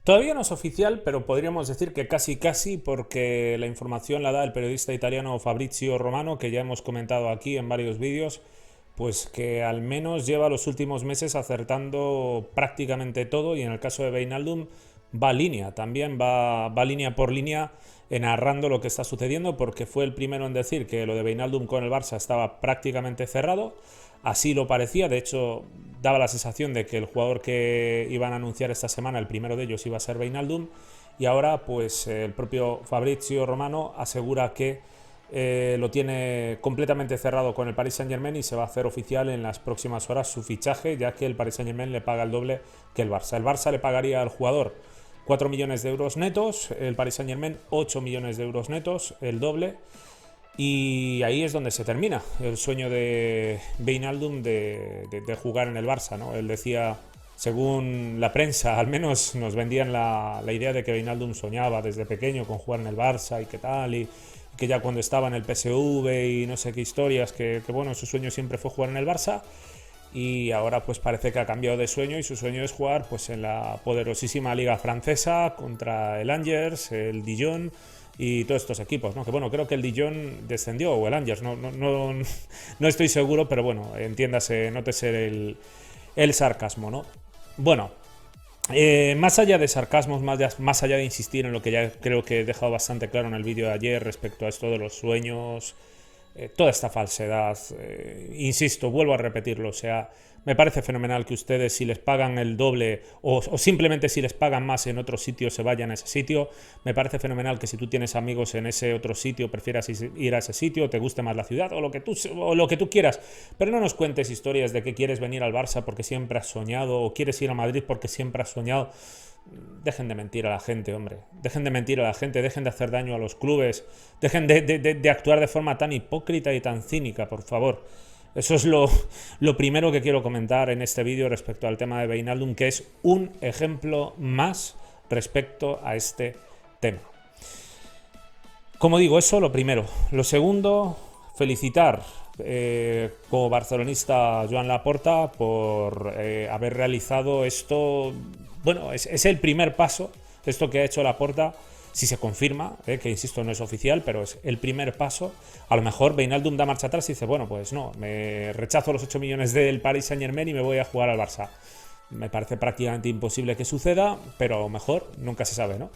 Todavía no es oficial, pero podríamos decir que casi casi, porque la información la da el periodista italiano Fabrizio Romano, que ya hemos comentado aquí en varios vídeos, pues que al menos lleva los últimos meses acertando prácticamente todo, y en el caso de Wijnaldum va línea, también va línea por línea narrando lo que está sucediendo, porque fue el primero en decir que lo de Wijnaldum con el Barça estaba prácticamente cerrado. Así lo parecía, de hecho daba la sensación de que el jugador que iban a anunciar esta semana, el primero de ellos iba a ser Wijnaldum, y ahora pues el propio Fabrizio Romano asegura que lo tiene completamente cerrado con el Paris Saint-Germain y se va a hacer oficial en las próximas horas su fichaje, ya que el Paris Saint-Germain le paga el doble que el Barça. El Barça le pagaría al jugador 4 millones de euros netos, el Paris Saint-Germain 8 millones de euros netos, el doble. Y ahí es donde se termina el sueño de Wijnaldum de jugar en el Barça, ¿no? Él decía, según la prensa, al menos nos vendían la idea de que Wijnaldum soñaba desde pequeño con jugar en el Barça y qué tal, y que ya cuando estaba en el PSV y no sé qué historias, que bueno, su sueño siempre fue jugar en el Barça. Y ahora pues parece que ha cambiado de sueño, y su sueño es jugar pues en la poderosísima liga francesa contra el Angers, el Dijon y todos estos equipos, ¿no? Que bueno, creo que el Dijon descendió, o el Angers, no estoy seguro, pero bueno, entiéndase, nótese el sarcasmo, ¿no? Bueno, más allá de sarcasmos, más allá de insistir en lo que ya creo que he dejado bastante claro en el vídeo de ayer respecto a esto de los sueños, toda esta falsedad, insisto, vuelvo a repetirlo, o sea, me parece fenomenal que ustedes, si les pagan el doble o simplemente si les pagan más en otro sitio, se vayan a ese sitio. Me parece fenomenal que si tú tienes amigos en ese otro sitio, prefieras ir a ese sitio, te guste más la ciudad o lo que tú quieras. Pero no nos cuentes historias de que quieres venir al Barça porque siempre has soñado, o quieres ir a Madrid porque siempre has soñado. Dejen de mentir a la gente, hombre. Dejen de mentir a la gente, dejen de hacer daño a los clubes, dejen de actuar de forma tan hipócrita y tan cínica, por favor. Eso es lo primero que quiero comentar en este vídeo respecto al tema de Wijnaldum, que es un ejemplo más respecto a este tema. Como digo, eso lo primero. Lo segundo, felicitar como barcelonista a Joan Laporta por haber realizado esto. Bueno, es el primer paso, esto que ha hecho Laporta, si se confirma, que insisto no es oficial, pero es el primer paso. A lo mejor Wijnaldum da marcha atrás y dice, bueno, pues no, me rechazo los 8 millones del Paris Saint-Germain y me voy a jugar al Barça. Me parece prácticamente imposible que suceda, pero a lo mejor nunca se sabe, ¿no?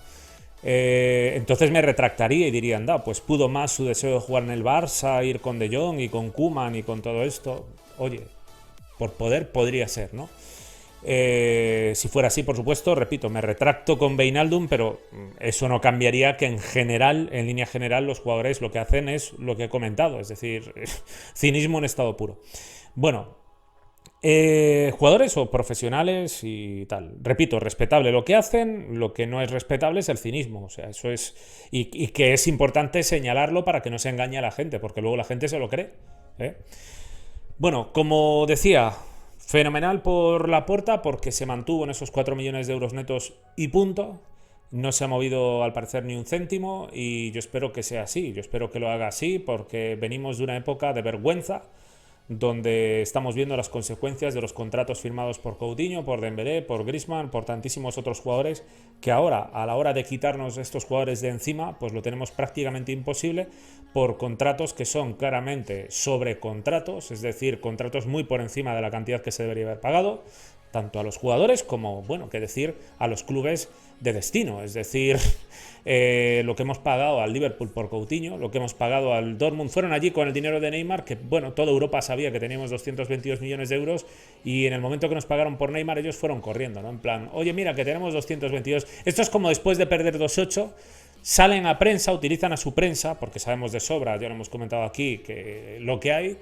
Entonces me retractaría y diría, anda, pues pudo más su deseo de jugar en el Barça, ir con De Jong y con Koeman y con todo esto. Oye, por poder podría ser, ¿no? Si fuera así, por supuesto, repito, me retracto con Wijnaldum, pero eso no cambiaría que en general, en línea general, los jugadores lo que hacen es lo que he comentado, es decir, cinismo en estado puro. Bueno, jugadores o profesionales y tal. Repito, respetable lo que hacen, lo que no es respetable es el cinismo. O sea, eso es. Y que es importante señalarlo para que no se engañe a la gente, porque luego la gente se lo cree. ¿Eh? Bueno, como decía, fenomenal por Laporta, porque se mantuvo en esos 4 millones de euros netos y punto. No se ha movido al parecer ni un céntimo, y yo espero que sea así. Yo espero que lo haga así, porque venimos de una época de vergüenza, donde estamos viendo las consecuencias de los contratos firmados por Coutinho, por Dembélé, por Griezmann, por tantísimos otros jugadores, que ahora, a la hora de quitarnos estos jugadores de encima, pues lo tenemos prácticamente imposible, por contratos que son claramente sobrecontratos, es decir, contratos muy por encima de la cantidad que se debería haber pagado, tanto a los jugadores como, bueno, qué decir, a los clubes de destino. Es decir, lo que hemos pagado al Liverpool por Coutinho, lo que hemos pagado al Dortmund, fueron allí con el dinero de Neymar, que bueno, toda Europa sabía que teníamos 222 millones de euros, y en el momento que nos pagaron por Neymar ellos fueron corriendo, ¿no? En plan, oye, mira que tenemos 222. Esto es como después de perder 2-8, salen a prensa, utilizan a su prensa, porque sabemos de sobra, ya lo hemos comentado aquí, que lo que hay,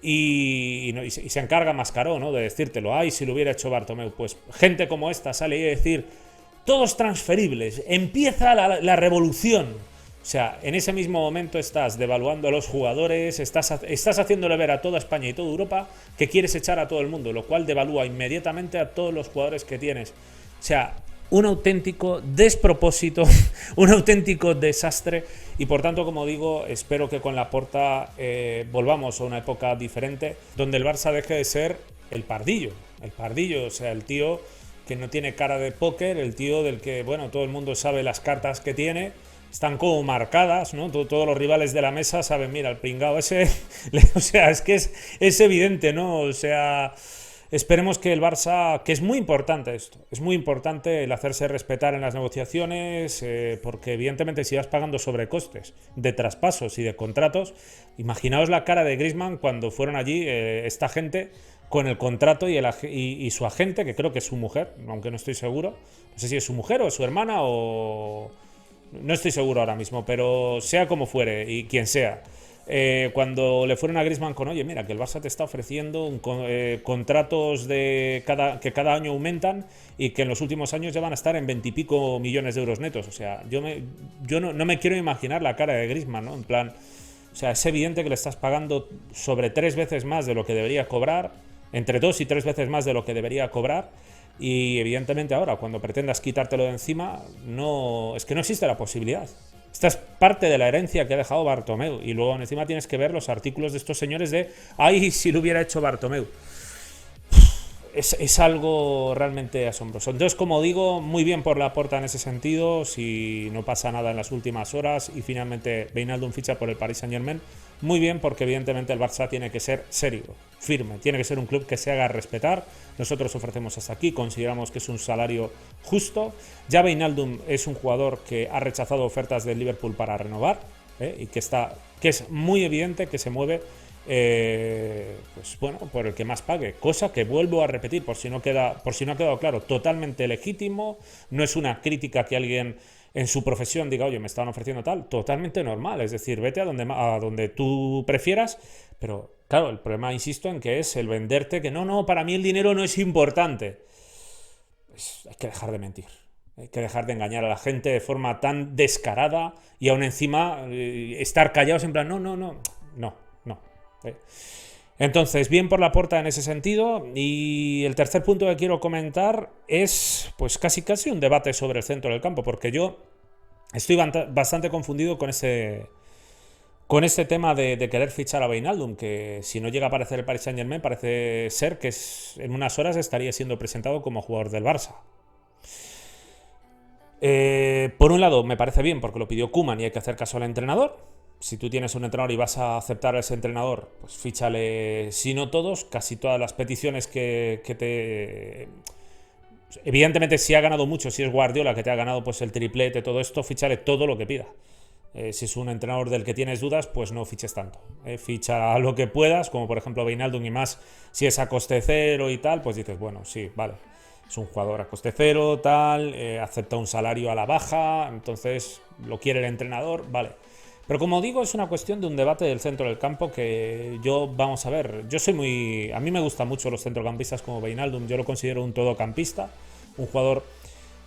y se encarga Mascaró, ¿no?, de decírtelo. Ay, si lo hubiera hecho Bartomeu. Pues gente como esta sale a decir, todos transferibles, empieza la revolución. O sea, en ese mismo momento estás devaluando a los jugadores, estás haciéndole ver a toda España y toda Europa que quieres echar a todo el mundo, lo cual devalúa inmediatamente a todos los jugadores que tienes. O sea, un auténtico despropósito, un auténtico desastre, y por tanto, como digo, espero que con Laporta volvamos a una época diferente, donde el Barça deje de ser el pardillo, o sea, el tío que no tiene cara de póker, el tío del que, bueno, todo el mundo sabe las cartas que tiene, están como marcadas, ¿no? Todos los rivales de la mesa saben, mira, el pringao ese, o sea, es que es evidente, ¿no? O sea, esperemos que el Barça, que es muy importante esto, es muy importante el hacerse respetar en las negociaciones, porque evidentemente si vas pagando sobrecostes de traspasos y de contratos, imaginaos la cara de Griezmann cuando fueron allí esta gente con el contrato y su agente, que creo que es su mujer, aunque no estoy seguro, no sé si es su mujer o su hermana o... No estoy seguro ahora mismo, pero sea como fuere y quien sea, cuando le fueron a Griezmann con, oye, mira, que el Barça te está ofreciendo contratos que cada año aumentan y que en los últimos años ya van a estar en 20 y pico millones de euros netos. O sea, yo no me quiero imaginar la cara de Griezmann, ¿no? En plan, o sea, es evidente que le estás pagando sobre 3 veces más de lo que debería cobrar, entre 2 y 3 veces más de lo que debería cobrar. Y evidentemente ahora, cuando pretendas quitártelo de encima, es que no existe la posibilidad. Esta es parte de la herencia que ha dejado Bartomeu. Y luego encima tienes que ver los artículos de estos señores de ¡ay, si lo hubiera hecho Bartomeu! Es algo realmente asombroso. Entonces, como digo, muy bien por Laporta en ese sentido, si no pasa nada en las últimas horas y finalmente Wijnaldum ficha por el Paris Saint-Germain, muy bien, porque evidentemente el Barça tiene que ser serio, firme, tiene que ser un club que se haga respetar. Nosotros ofrecemos hasta aquí, consideramos que es un salario justo. Ya Wijnaldum es un jugador que ha rechazado ofertas del Liverpool para renovar, y que es muy evidente que se mueve pues bueno, por el que más pague, cosa que vuelvo a repetir por si no ha quedado claro, totalmente legítimo, no es una crítica que alguien en su profesión diga, oye, me estaban ofreciendo tal, totalmente normal, es decir, vete a donde tú prefieras, pero claro, el problema, insisto, en que es el venderte que no, para mí el dinero no es importante. Hay que dejar de mentir. Hay que dejar de engañar a la gente de forma tan descarada y aún encima estar callados en plan, no. Entonces, bien por Laporta en ese sentido. Y el tercer punto que quiero comentar es pues casi un debate sobre el centro del campo, porque yo estoy bastante confundido con ese tema de querer fichar a Wijnaldum, que si no llega a aparecer el Paris Saint-Germain parece ser que en unas horas estaría siendo presentado como jugador del Barça. Por un lado me parece bien porque lo pidió Koeman y hay que hacer caso al entrenador. Si tú tienes un entrenador y vas a aceptar a ese entrenador, pues fíchale, si no todos, casi todas las peticiones que te... Evidentemente, si ha ganado mucho, si es Guardiola que te ha ganado pues el triplete, todo esto, fíchale todo lo que pida. Si es un entrenador del que tienes dudas, pues no fiches tanto. Ficha lo que puedas, como por ejemplo Wijnaldum, y más si es a coste cero y tal, pues dices, bueno, sí, vale. Es un jugador a coste cero, tal, acepta un salario a la baja, entonces lo quiere el entrenador, vale. Pero como digo, es una cuestión de un debate del centro del campo que vamos a ver, a mí me gustan mucho los centrocampistas como Wijnaldum, yo lo considero un todocampista, un jugador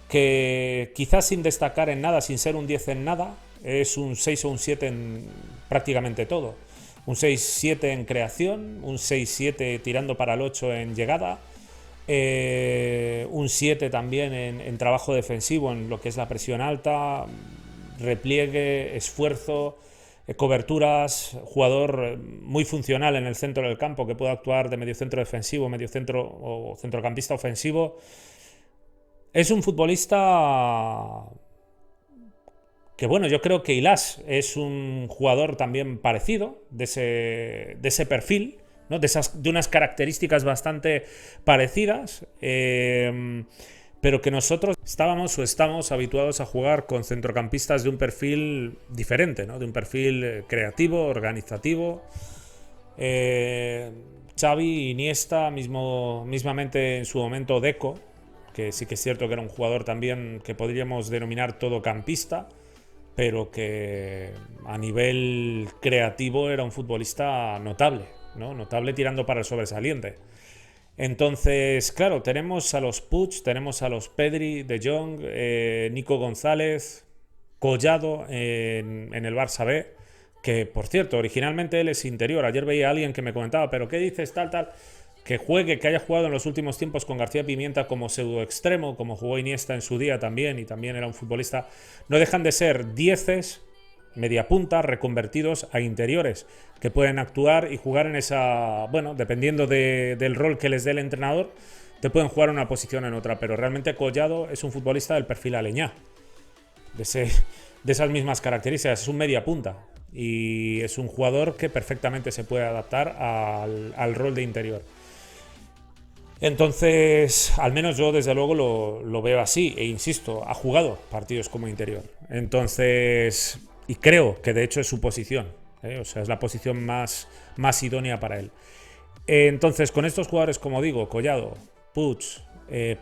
que quizás sin destacar en nada, sin ser un 10 en nada, es un 6 o un 7 en prácticamente todo. Un 6-7 en creación, un 6-7 tirando para el 8 en llegada, un 7 también en trabajo defensivo, en lo que es la presión alta, repliegue, esfuerzo, coberturas, jugador muy funcional en el centro del campo que puede actuar de mediocentro defensivo, mediocentro o centrocampista ofensivo. Es un futbolista que, bueno, yo creo que Ilás es un jugador también parecido, de ese perfil, ¿no? De unas características bastante parecidas, pero que nosotros estamos habituados a jugar con centrocampistas de un perfil diferente, ¿no? De un perfil creativo, organizativo. Xavi, Iniesta, mismamente en su momento Deco, que sí que es cierto que era un jugador también que podríamos denominar todocampista, pero que a nivel creativo era un futbolista notable, ¿no? Notable tirando para el sobresaliente. Entonces, claro, tenemos a los Puig, tenemos a los Pedri, De Jong, Nico González, Collado en el Barça B, que por cierto, originalmente él es interior. Ayer veía a alguien que me comentaba, pero ¿qué dices tal? Que haya jugado en los últimos tiempos con García Pimienta como pseudo extremo, como jugó Iniesta en su día también, y también era un futbolista. No dejan de ser dieces, media punta, reconvertidos a interiores, que pueden actuar y jugar en esa, bueno, dependiendo del rol que les dé el entrenador, te pueden jugar una posición en otra, pero realmente Collado es un futbolista del perfil Aleñá, de esas mismas características, es un media punta y es un jugador que perfectamente se puede adaptar al rol de interior. Entonces, al menos yo desde luego lo veo así, e insisto, ha jugado partidos como interior. Entonces, y creo que de hecho es su posición, o sea, es la posición más idónea para él. Entonces, con estos jugadores, como digo, Collado, Puig,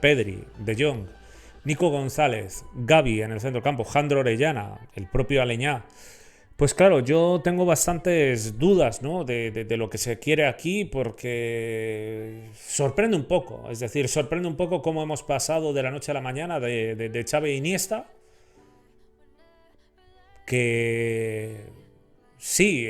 Pedri, De Jong, Nico González, Gavi en el centro campo, Jandro Orellana, el propio Aleñá, pues claro, yo tengo bastantes dudas, ¿no? de lo que se quiere aquí, porque sorprende un poco. Es decir, sorprende un poco cómo hemos pasado de la noche a la mañana de Xavi e Iniesta, que sí,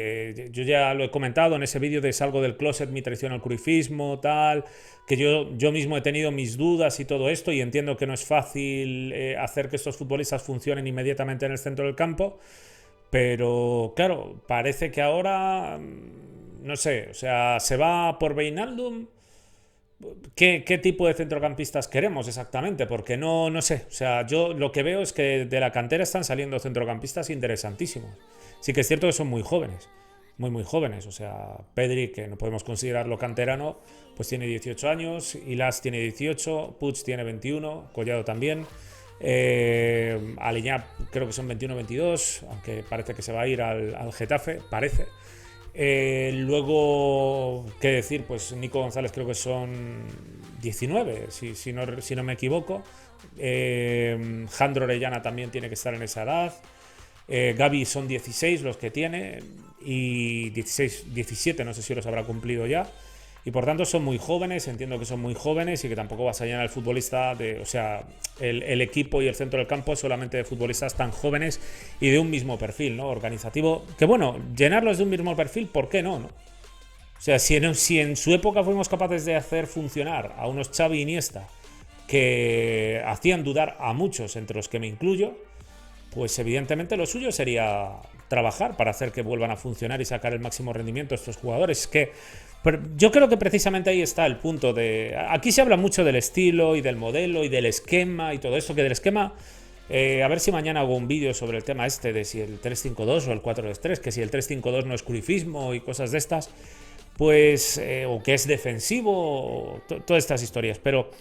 yo ya lo he comentado en ese vídeo de Salgo del Closet, mi traición al cruyffismo, tal, que yo mismo he tenido mis dudas y todo esto, y entiendo que no es fácil hacer que estos futbolistas funcionen inmediatamente en el centro del campo. Pero claro, parece que ahora, no sé, o sea, se va por Wijnaldum. ¿Qué tipo de centrocampistas queremos exactamente? Porque no sé, o sea, yo lo que veo es que de la cantera están saliendo centrocampistas interesantísimos. Sí que es cierto que son muy jóvenes, muy jóvenes, o sea, Pedri, que no podemos considerarlo canterano, pues tiene 18 años, Ilas tiene 18, Puig tiene 21, Collado también. Aleñá creo que son 21-22, aunque parece que se va a ir al Getafe, parece. Luego, ¿qué decir? Pues Nico González creo que son 19, si no me equivoco. Jandro Orellana también tiene que estar en esa edad. Gavi son 16 los que tiene, y 16, 17 no sé si los habrá cumplido ya. Y por tanto son muy jóvenes, entiendo que son muy jóvenes y que tampoco vas a llenar el futbolista o sea, el equipo y el centro del campo solamente de futbolistas tan jóvenes y de un mismo perfil, ¿no? Organizativo. Que bueno, llenarlos de un mismo perfil, ¿por qué no? O sea, si en su época fuimos capaces de hacer funcionar a unos Xavi y Iniesta que hacían dudar a muchos, entre los que me incluyo, pues evidentemente lo suyo sería trabajar para hacer que vuelvan a funcionar y sacar el máximo rendimiento a estos jugadores. Pero yo creo que precisamente ahí está el punto de... Aquí se habla mucho del estilo y del modelo y del esquema y todo esto, que del esquema... a ver si mañana hago un vídeo sobre el tema este de si el 3-5-2 o el 4-2-3, que si el 3-5-2 no es cruyffismo y cosas de estas, pues... o que es defensivo, todas estas historias. Pero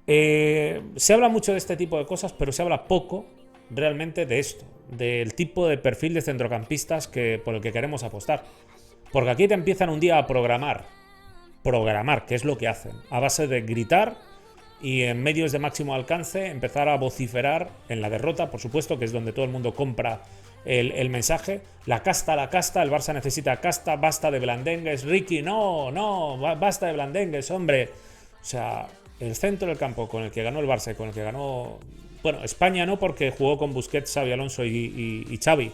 se habla mucho de este tipo de cosas, pero se habla poco realmente de esto, del tipo de perfil de centrocampistas por el que queremos apostar. Porque aquí te empiezan un día a programar, que es lo que hacen, a base de gritar y en medios de máximo alcance empezar a vociferar en la derrota, por supuesto, que es donde todo el mundo compra el mensaje. La casta, el Barça necesita casta, basta de blandengues, Ricky, no, basta de blandengues, hombre. O sea, el centro del campo con el que ganó el Barça y con el que ganó... Bueno, España no, porque jugó con Busquets, Xavi Alonso y Xavi.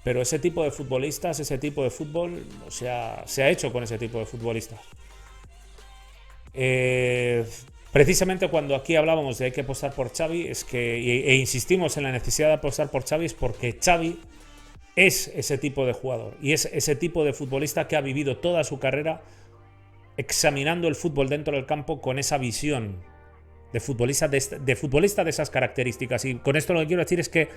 Pero ese tipo de futbolistas, ese tipo de fútbol, o sea, se ha hecho con ese tipo de futbolistas. Precisamente cuando aquí hablábamos de hay que apostar por Xavi, es que, e insistimos en la necesidad de apostar por Xavi, es porque Xavi es ese tipo de jugador y es ese tipo de futbolista que ha vivido toda su carrera examinando el fútbol dentro del campo con esa visión de futbolista de esas características. Y con esto lo que quiero decir es que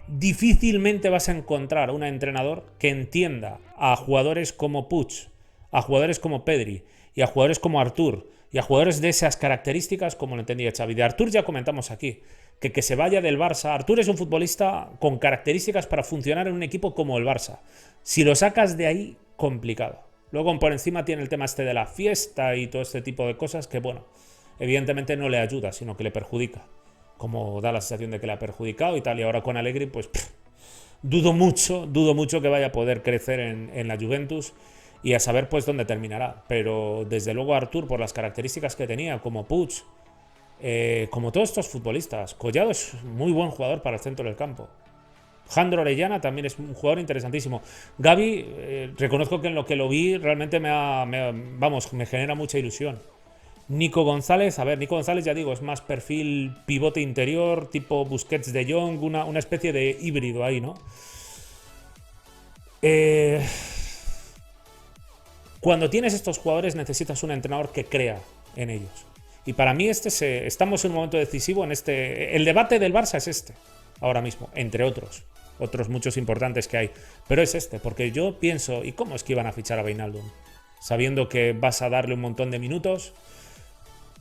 difícilmente vas a encontrar a un entrenador que entienda a jugadores como Puig, a jugadores como Pedri y a jugadores como Artur y a jugadores de esas características como lo entendía Xavi. De Artur ya comentamos aquí, que se vaya del Barça. Artur es un futbolista con características para funcionar en un equipo como el Barça. Si lo sacas de ahí, complicado. Luego por encima tiene el tema este de la fiesta y todo este tipo de cosas que, bueno, evidentemente no le ayuda, sino que le perjudica. Como da la sensación de que le ha perjudicado y tal. Y ahora con Allegri, pues dudo mucho que vaya a poder crecer en la Juventus y a saber pues dónde terminará. Pero desde luego Artur, por las características que tenía, como Puig, como todos estos futbolistas, Collado es muy buen jugador para el centro del campo. Jandro Orellana también es un jugador interesantísimo. Gavi, reconozco que en lo que lo vi realmente me genera mucha ilusión. Nico González, Nico González ya digo, es más perfil pivote interior, tipo Busquets de Jong, una especie de híbrido ahí, ¿no? Cuando tienes estos jugadores necesitas un entrenador que crea en ellos. Y para mí estamos en un momento decisivo en el debate del Barça es ahora mismo, entre otros muchos importantes que hay. Pero es porque yo pienso, ¿y cómo es que iban a fichar a Wijnaldum? Sabiendo que vas a darle un montón de minutos.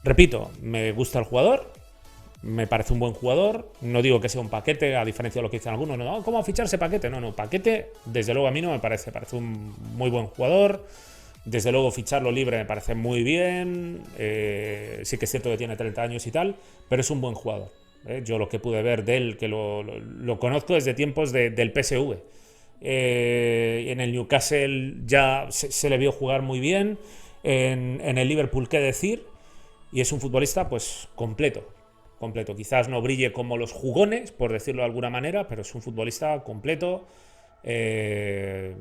Repito, me gusta el jugador, me parece un buen jugador. No digo que sea un paquete, a diferencia de lo que dicen algunos. No, ¿cómo ficharse paquete? No, paquete, desde luego a mí no me parece. Parece un muy buen jugador. Desde luego ficharlo libre me parece muy bien. Sí que es cierto que tiene 30 años y tal, pero es un buen jugador. Yo lo que pude ver de él, que lo conozco desde tiempos del PSV. En el Newcastle ya se le vio jugar muy bien. En el Liverpool, qué decir. Y es un futbolista pues completo. Quizás no brille como los jugones, por decirlo de alguna manera, pero es un futbolista completo. Que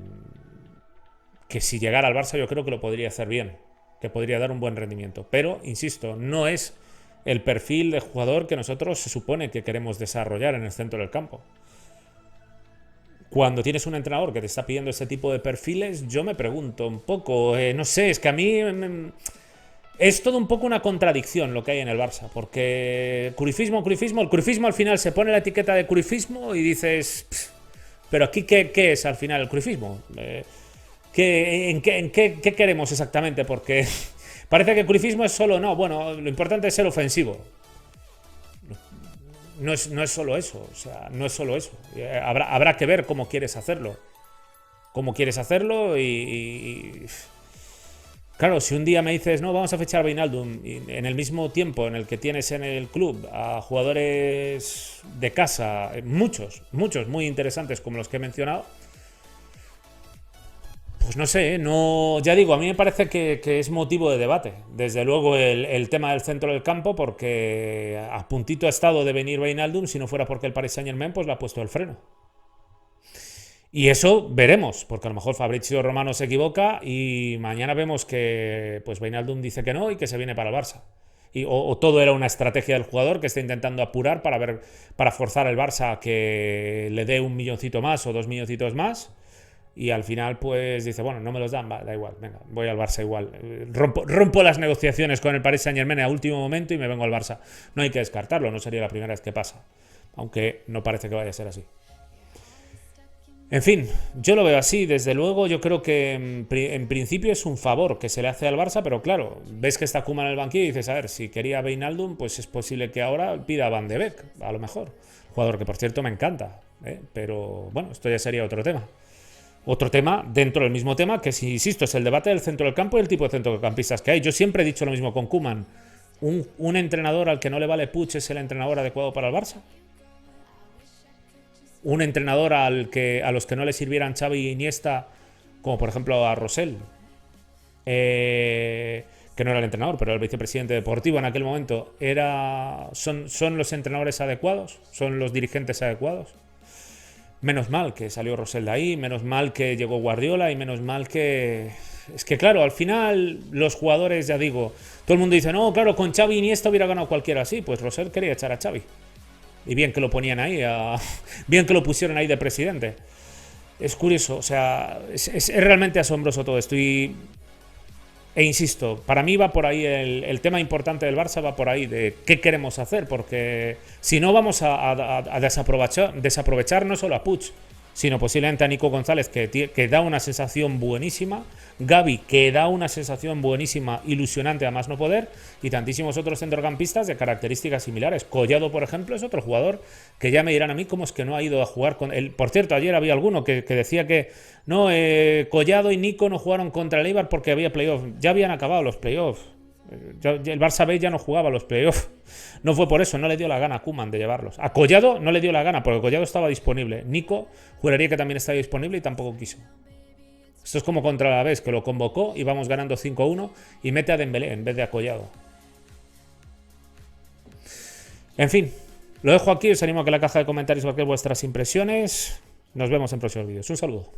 si llegara al Barça yo creo que lo podría hacer bien, que podría dar un buen rendimiento. Pero, insisto, no es el perfil de jugador que nosotros se supone que queremos desarrollar en el centro del campo. Cuando tienes un entrenador que te está pidiendo ese tipo de perfiles, yo me pregunto un poco, no sé, es que a mí es todo un poco una contradicción lo que hay en el Barça, porque el cruyffismo al final se pone la etiqueta de cruyffismo y dices, pero aquí ¿qué es al final el cruyffismo? ¿En qué queremos exactamente? Porque parece que el cruyffismo es solo, lo importante es ser ofensivo. No es solo eso, o sea, no es solo eso. Habrá que ver cómo quieres hacerlo. Y claro, si un día me dices, no, vamos a fichar a Wijnaldum, y en el mismo tiempo en el que tienes en el club a jugadores de casa, muchos muy interesantes como los que he mencionado, pues no sé, ya digo, a mí me parece que es motivo de debate. Desde luego el tema del centro del campo, porque a puntito ha estado de venir Wijnaldum, si no fuera porque el Paris Saint-Germain pues le ha puesto el freno. Y eso veremos, porque a lo mejor Fabrizio Romano se equivoca y mañana vemos que pues Wijnaldum dice que no y que se viene para el Barça. O todo era una estrategia del jugador que está intentando apurar para forzar al Barça a que le dé 1 milloncito más o 2 milloncitos más. Y al final pues dice, bueno, no me los dan, da igual, venga, voy al Barça igual. Rompo las negociaciones con el Paris Saint-Germain a último momento y me vengo al Barça. No hay que descartarlo, no sería la primera vez que pasa. Aunque no parece que vaya a ser así. En fin, yo lo veo así, desde luego yo creo que en principio es un favor que se le hace al Barça, pero claro, ves que está Koeman en el banquillo y dices, a ver, si quería Wijnaldum, pues es posible que ahora pida a Van de Beek, a lo mejor. Jugador que por cierto me encanta, pero bueno, esto ya sería otro tema. Otro tema dentro del mismo tema, que si insisto, es el debate del centro del campo y el tipo de centrocampistas que hay. Yo siempre he dicho lo mismo con Koeman. ¿Un entrenador al que no le vale Puig es el entrenador adecuado para el Barça? ¿Un entrenador a los que no le sirvieran Xavi y Iniesta, como por ejemplo a Rosell, que no era el entrenador, pero era el vicepresidente deportivo en aquel momento, son los entrenadores adecuados? ¿Son los dirigentes adecuados? Menos mal que salió Rosell de ahí, menos mal que llegó Guardiola y menos mal que... Es que claro, al final los jugadores, ya digo, todo el mundo dice, no, claro, con Xavi y Iniesta hubiera ganado cualquiera así. Pues Rosell quería echar a Xavi. Y bien que lo ponían ahí, bien que lo pusieron ahí de presidente. Es curioso, o sea, es realmente asombroso todo esto. E insisto, para mí va por ahí el tema importante del Barça, va por ahí de qué queremos hacer, porque si no vamos a desaprovechar no solo a Puig, sino posiblemente a Nico González, que da una sensación buenísima, Gavi, que da una sensación buenísima, ilusionante a más no poder, y tantísimos otros centrocampistas de características similares. Collado, por ejemplo, es otro jugador que ya me dirán a mí cómo es que no ha ido a jugar con él. Por cierto, ayer había alguno que decía que no, Collado y Nico no jugaron contra el Eibar porque había playoff. Ya habían acabado los playoffs. El Barça B ya no jugaba los playoffs. No fue por eso, no le dio la gana a Koeman de llevarlos. A Collado no le dio la gana porque Collado estaba disponible. Nico juraría que también estaba disponible y tampoco quiso. Esto es como contra la vez que lo convocó y vamos ganando 5-1 y mete a Dembélé en vez de a Collado. En fin, lo dejo aquí, os animo a que en la caja de comentarios marquéis vuestras impresiones. Nos vemos en próximos vídeos. Un saludo.